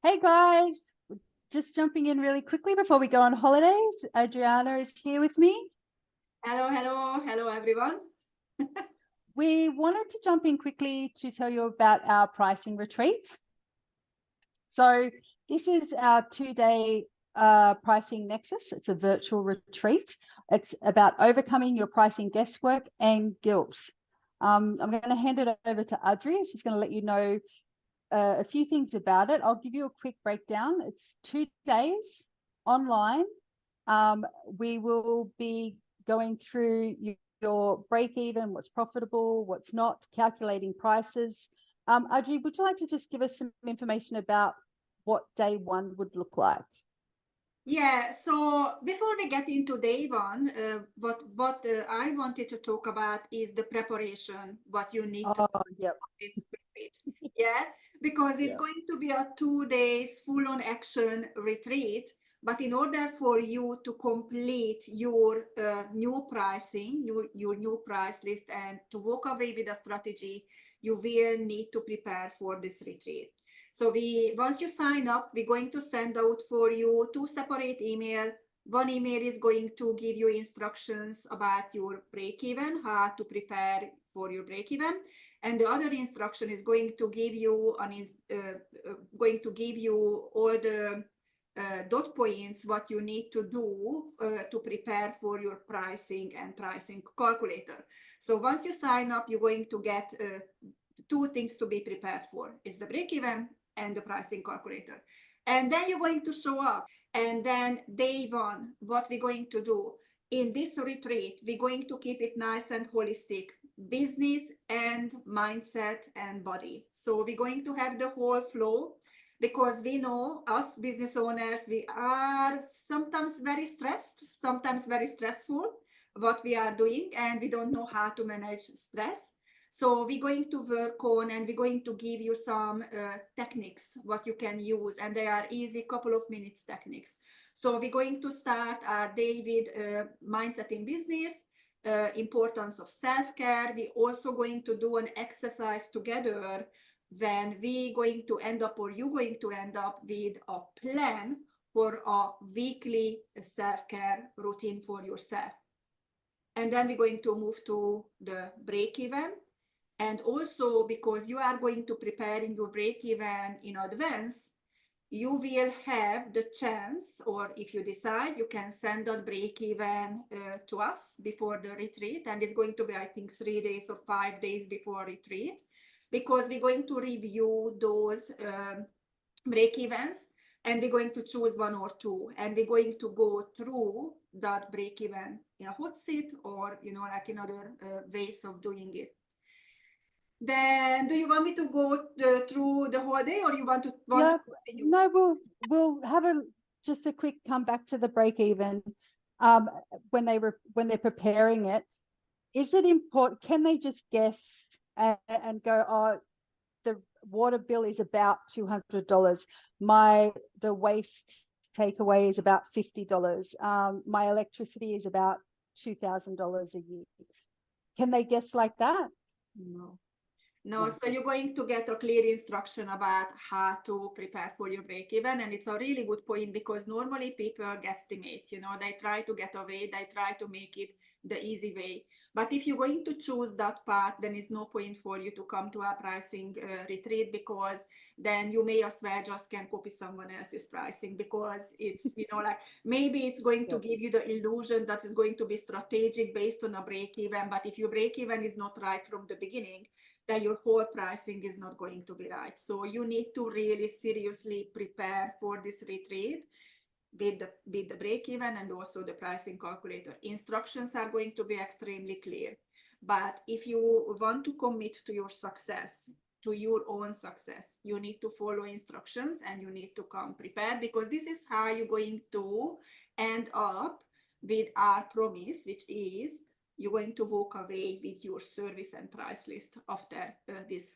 Hey guys, just jumping in really quickly before we go on holidays. Adriana is here with me. Hello, everyone. We wanted to jump in quickly to tell you about our pricing retreat. So this is our 2-day pricing nexus. It's a virtual retreat. It's about overcoming your pricing guesswork and guilt. I'm going to hand it over to Adri. She's going to let you know a few things about it. I'll give you a quick breakdown. It's 2 days online. We will be going through your break even, what's profitable, what's not, calculating prices. Adri, would you like to just give us some information about what day one would look like? Yeah, so before we get into day one, what I wanted to talk about is the preparation, what you need to Oh, do yep. for this retreat. Yeah, because it's Yeah. going to be a 2 days full-on action retreat. But in order for you to complete your new pricing, your new price list, and to walk away with a strategy, you will need to prepare for this retreat. So once you sign up, we're going to send out for you 2 separate emails. One email is going to give you instructions about your break even, how to prepare for your break even, and the other instruction is going to give you all the dot points what you need to do to prepare for your pricing and pricing calculator. So once you sign up, you're going to get two things to be prepared for. It's the break even and the pricing calculator. And then you're going to show up. And then day one, what we're going to do in this retreat, we're going to keep it nice and holistic, business and mindset and body. So we're going to have the whole flow, because we know us business owners, we are sometimes very stressed, sometimes very stressful what we are doing, and we don't know how to manage stress. So we're going to work on, and we're going to give you some techniques what you can use, and they are easy couple of minutes techniques. So we're going to start our day with mindset in business, importance of self-care. We're also going to do an exercise together when we going to end up, or you going to end up with a plan for a weekly self-care routine for yourself. And then we're going to move to the break even. And also, because you are going to prepare in your break even in advance, you will have the chance, or if you decide, you can send that break even to us before the retreat. And it's going to be, I think, 3 days or 5 days before retreat, because we're going to review those break evens, and we're going to choose one or two, and we're going to go through that break even in a hot seat, or like in other ways of doing it. Then, do you want me to go through the whole day, or you want to Yeah, continue? no, we'll have just a quick come back to the break even. When they're preparing it, is it important? Can they just guess and go, oh, the water bill is about $200. The waste takeaway is about $50. My electricity is about $2,000 a year. Can they guess like that? No. No, No. so you're going to get a clear instruction about how to prepare for your break even. And it's a really good point, because normally people guesstimate, they try to get away, they try to make it the easy way. But if you're going to choose that path, then it's no point for you to come to a pricing retreat, because then you may as well just can copy someone else's pricing, because it's, like maybe it's going to give you the illusion that it's going to be strategic based on a break even. But if your break even is not right from the beginning, then your whole pricing is not going to be right. So you need to really seriously prepare for this retreat with the break even and also the pricing calculator. Instructions are going to be extremely clear. But if you want to commit to your success, to your own success, you need to follow instructions, and you need to come prepared, because this is how you're going to end up with our promise, which is you're going to walk away with your service and price list after this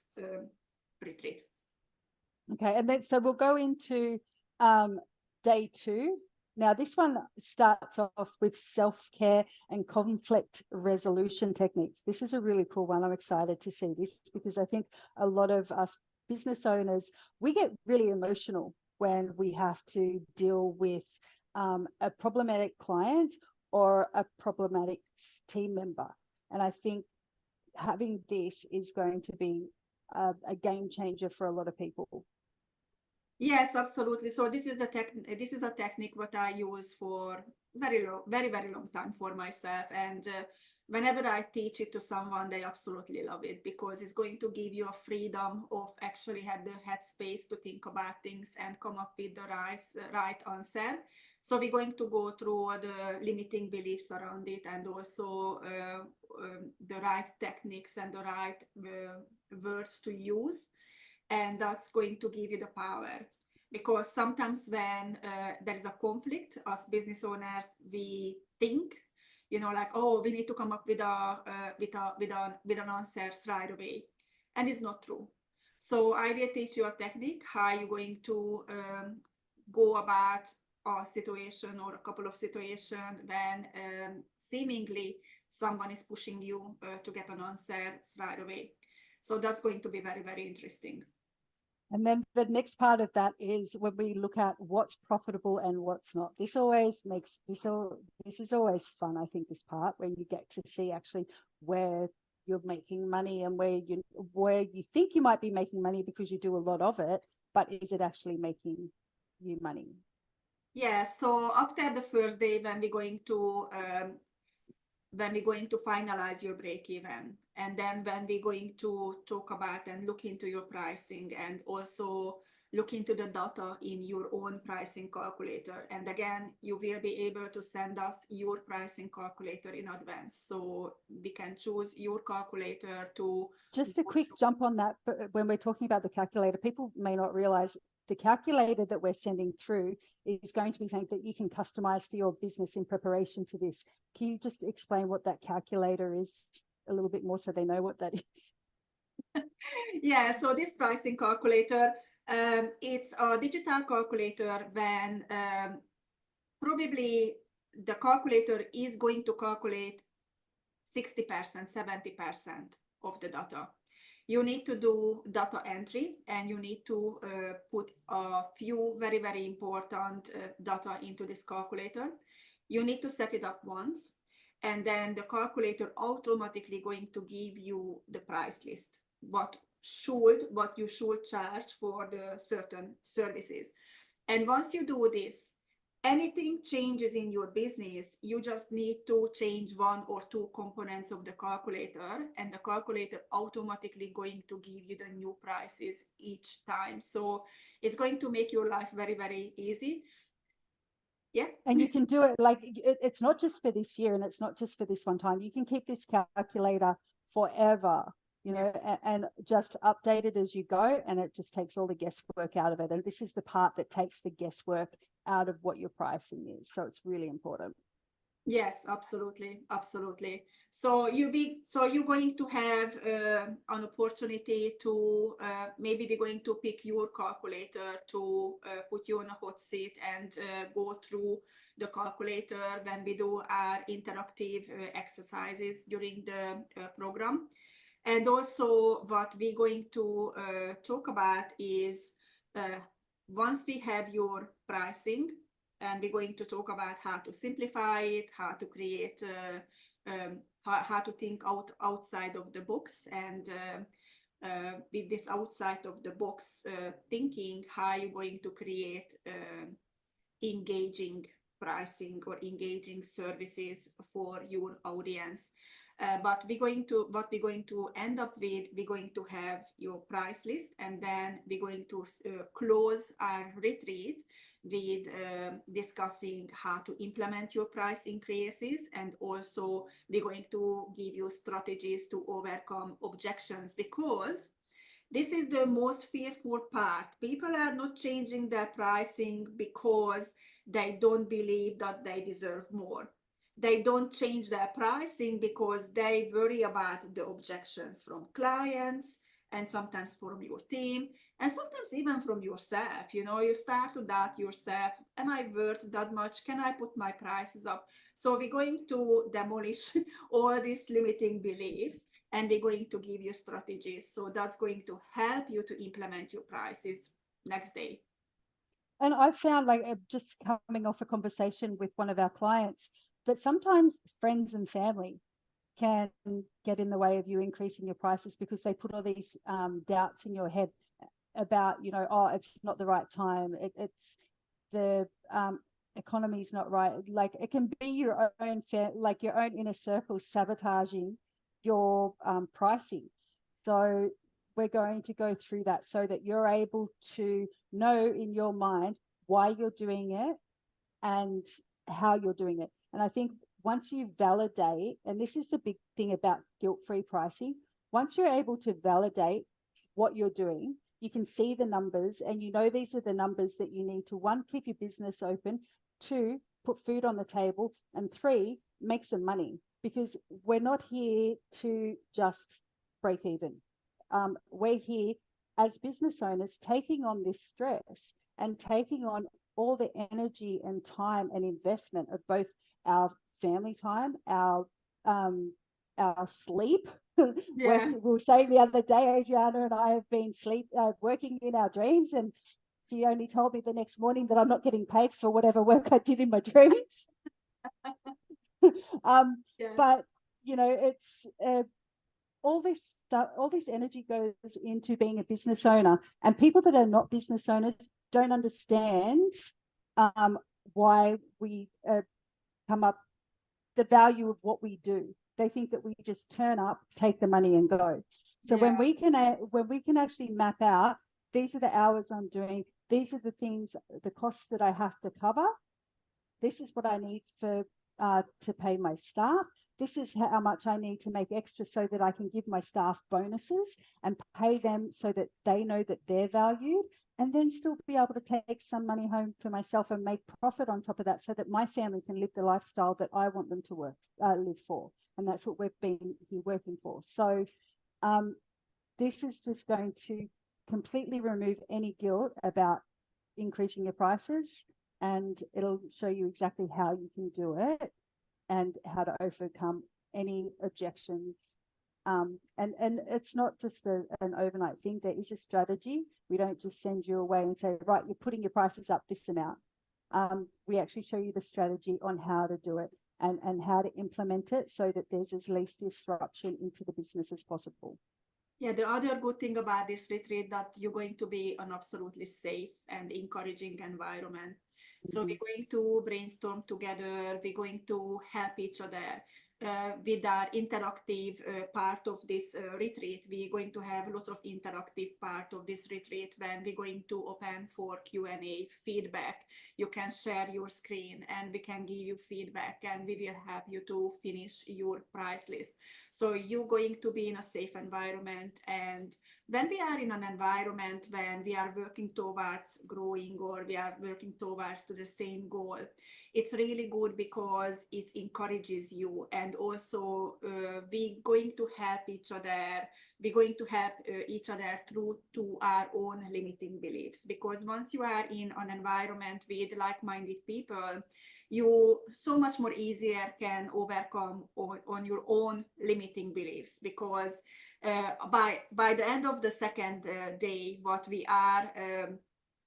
retreat. Okay, and then so we'll go into day two. Now, this one starts off with self-care and conflict resolution techniques. This is a really cool one. I'm excited to see this, because I think a lot of us business owners, we get really emotional when we have to deal with a problematic client or a problematic team member. And I think having this is going to be a game changer for a lot of people. Yes, absolutely. So this is a technique what I use for very long time for myself. And whenever I teach it to someone, they absolutely love it, because it's going to give you a freedom of actually have the headspace to think about things and come up with the right answer. So we're going to go through the limiting beliefs around it, and also the right techniques and the right words to use. And that's going to give you the power, because sometimes when there is a conflict, as business owners, we think, like, oh, we need to come up with an answer right away, and it's not true. So I will teach you a technique how you're going to go about a situation or a couple of situations when seemingly someone is pushing you to get an answer right away. So that's going to be very, very interesting. And then the next part of that is when we look at what's profitable and what's not. This is always fun, I think, this part where you get to see actually where you're making money and where you think you might be making money because you do a lot of it, but is it actually making you money? Yeah, so after the first day, when we're going to finalize your break even, and then when we're going to talk about and look into your pricing, and also look into the data in your own pricing calculator. And again, you will be able to send us your pricing calculator in advance, so we can choose your calculator to. Just a quick jump on that, but when we're talking about the calculator, people may not realize the calculator that we're sending through is going to be something that you can customize for your business in preparation for this. Can you just explain what that calculator is a little bit more so they know what that is? Yeah, so this pricing calculator, it's a digital calculator when probably the calculator is going to calculate 60%, 70% of the data. You need to do data entry, and you need to put a few very, very important data into this calculator. You need to set it up once, and then the calculator automatically going to give you the price list, what you should charge for the certain services. And once you do this, anything changes in your business, you just need to change one or two components of the calculator, and the calculator automatically going to give you the new prices each time. So it's going to make your life very, very easy. Yeah. And you can do it like it's not just for this year, and it's not just for this one time. You can keep this calculator forever, and just update it as you go, and it just takes all the guesswork out of it. And this is the part that takes the guesswork out of what your pricing is. So it's really important. Yes, absolutely, absolutely. So you're going to have an opportunity to maybe we're going to pick your calculator to put you on a hot seat and go through the calculator when we do our interactive exercises during the program. And also what we're going to talk about is once we have your pricing, and we're going to talk about how to simplify it, how to create, how to think outside of the box, and with this outside of the box thinking, how you're going to create engaging pricing or engaging services for your audience. But what we're going to end up with, we're going to have your price list, and then we're going to close our retreat with discussing how to implement your price increases, and also we're going to give you strategies to overcome objections, because this is the most fearful part. People are not changing their pricing because they don't believe that they deserve more. They don't change their pricing because they worry about the objections from clients, and sometimes from your team, and sometimes even from yourself. You start to doubt yourself. Am I worth that much? Can I put my prices up? So we're going to demolish all these limiting beliefs, and we're going to give you strategies. So that's going to help you to implement your prices next day. And I found, like, just coming off a conversation with one of our clients, that sometimes friends and family can get in the way of you increasing your prices because they put all these doubts in your head about, oh, it's not the right time. It's the economy's not right. Like, it can be your own like your own inner circle sabotaging your pricing. So we're going to go through that so that you're able to know in your mind why you're doing it and how you're doing it. And I think once you validate, and this is the big thing about guilt-free pricing, once you're able to validate what you're doing, you can see the numbers and these are the numbers that you need to, one, keep your business open, two, put food on the table, and three, make some money, because we're not here to just break even. We're here as business owners taking on this stress and taking on all the energy and time and investment of both our family time, our sleep. Yeah. We were saying the other day, Adriana and I have been working in our dreams, and she only told me the next morning that I'm not getting paid for whatever work I did in my dreams. Yes. But it's all this stuff, all this energy goes into being a business owner, and people that are not business owners don't understand why we come up the value of what we do. They think that we just turn up, take the money, and go. So Yeah. when we can actually map out, these are the hours I'm doing, these are the things, the costs that I have to cover, this is what I need to pay my staff, this is how much I need to make extra so that I can give my staff bonuses and pay them so that they know that they're valued, and then still be able to take some money home for myself and make profit on top of that so that my family can live the lifestyle that I want them to live for. And that's what we've been here working for. So this is just going to completely remove any guilt about increasing your prices, and it'll show you exactly how you can do it and how to overcome any objections. And it's not just an overnight thing. There is a strategy. We don't just send you away and say, right, you're putting your prices up this amount. We actually show you the strategy on how to do it and how to implement it so that there's as least disruption into the business as possible. Yeah, the other good thing about this retreat that you're going to be an absolutely safe and encouraging environment. So we're going to brainstorm together, we're going to help each other. With our interactive part of this retreat, we're going to have lots of interactive part of this retreat when we're going to open for Q&A feedback. You can share your screen and we can give you feedback and we will help you to finish your price list. So you're going to be in a safe environment, and when we are in an environment when we are working towards growing or we are working towards to the same goal, it's really good because it encourages you, and also we're going to help each other. We're going to help each other through to our own limiting beliefs, because once you are in an environment with like-minded people, you so much more easier can overcome on your own limiting beliefs, because by the end of the second day, what we are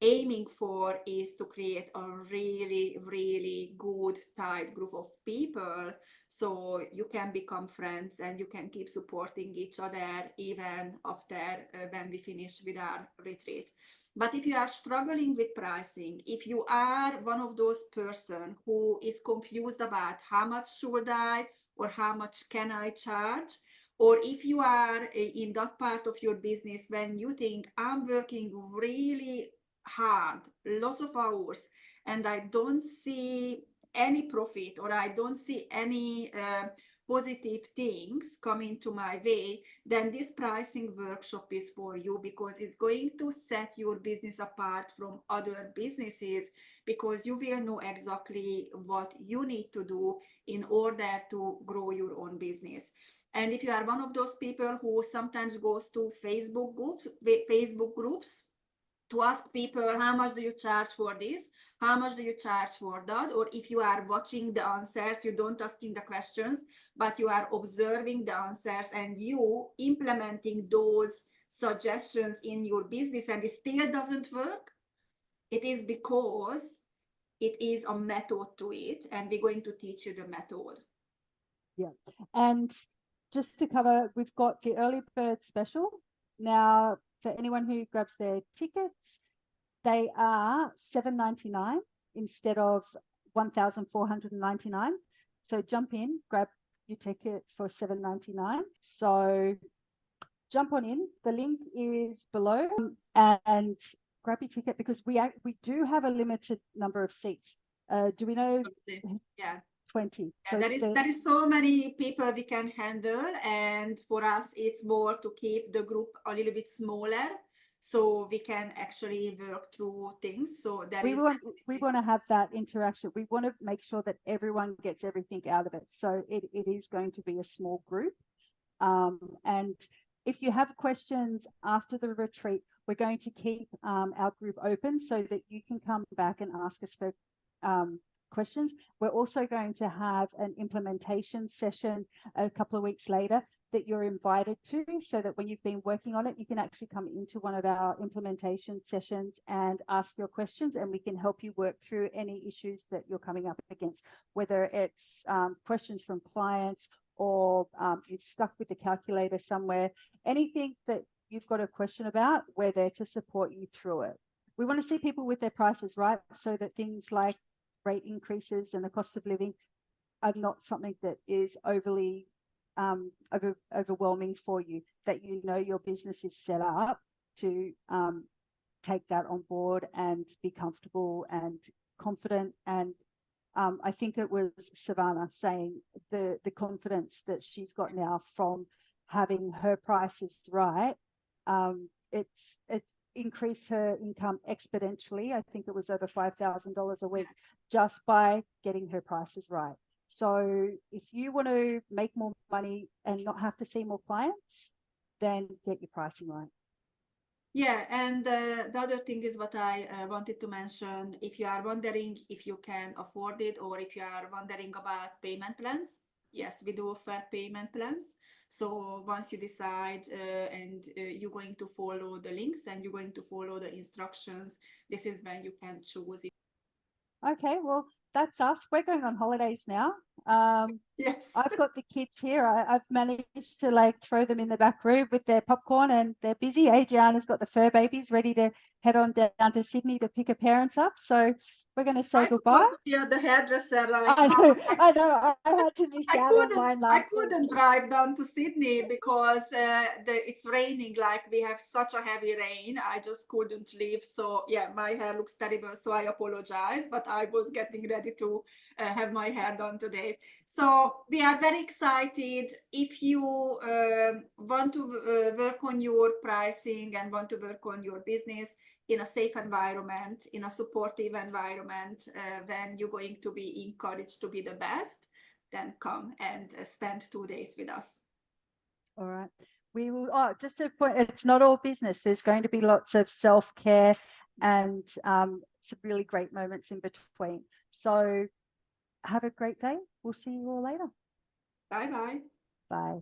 aiming for is to create a really, really good tight group of people, so you can become friends and you can keep supporting each other even after when we finish with our retreat. But if you are struggling with pricing, if you are one of those person who is confused about how much should I or how much can I charge, or if you are in that part of your business when you think I'm working really hard, lots of hours, and I don't see any profit or I don't see any positive things coming to my way, then this pricing workshop is for you, because it's going to set your business apart from other businesses, because you will know exactly what you need to do in order to grow your own business. And if you are one of those people who sometimes goes to Facebook groups to ask people, how much do you charge for this? How much do you charge for that? Or if you are watching the answers, you don't asking the questions, but you are observing the answers and you implementing those suggestions in your business and it still doesn't work, It is because it is a method to it, and we're going to teach you the method. Yeah. And just to cover, we've got the early bird special. Now, for anyone who grabs their tickets, they are $7.99 instead of $1,499. So jump in, grab your ticket for $7.99. So jump on in. The link is below, and grab your ticket because we do have a limited number of seats. Do we know? Yeah. 20. Yeah, So there is so many people we can handle, and for us it's more to keep the group a little bit smaller so we can actually work through things. So we want to have that interaction. We want to make sure that everyone gets everything out of it. So it is going to be a small group. And if you have questions after the retreat, we're going to keep our group open so that you can come back and ask us for questions. We're also going to have an implementation session a couple of weeks later that you're invited to, so that when you've been working on it, you can actually come into one of our implementation sessions and ask your questions, and we can help you work through any issues that you're coming up against, whether it's questions from clients or you're stuck with the calculator somewhere. Anything that you've got a question about, we're there to support you through it. We want to see people with their prices right, so that things like rate increases and the cost of living are not something that is overly overwhelming for you, that you know your business is set up to take that on board and be comfortable and confident. And I think it was Savannah saying the confidence that she's got now from having her prices right. It's increased her income exponentially. I think it was over $5,000 a week just by getting her prices right. So if you want to make more money and not have to see more clients, then get your pricing right. Yeah, and the other thing is what I wanted to mention. If you are wondering if you can afford it, or if you are wondering about payment plans, yes, we do offer payment plans. So once you decide and you're going to follow the links and you're going to follow the instructions, this is when you can choose it. Okay, well, that's us. We're going on holidays now. Yes. I've got the kids here. I've managed to like throw them in the back room with their popcorn, and they're busy. Adriana's got the fur babies ready to head on down to Sydney to pick her parents up. So we're going to say goodbye. Supposed to be at the hairdresser right I now. know, I know. I had to miss out on mine I last couldn't week. drive down to Sydney because it's raining. Like we have such a heavy rain. I just couldn't leave. So yeah, my hair looks terrible. So I apologize. But I was getting ready to have my hair done today. So we are very excited. If you want to work on your pricing and want to work on your business in a safe environment, in a supportive environment, when you're going to be encouraged to be the best, then come and spend 2 days with us. All right. We will, just a point, it's not all business. There's going to be lots of self-care and some really great moments in between. So have a great day. We'll see you all later. Bye-bye. Bye.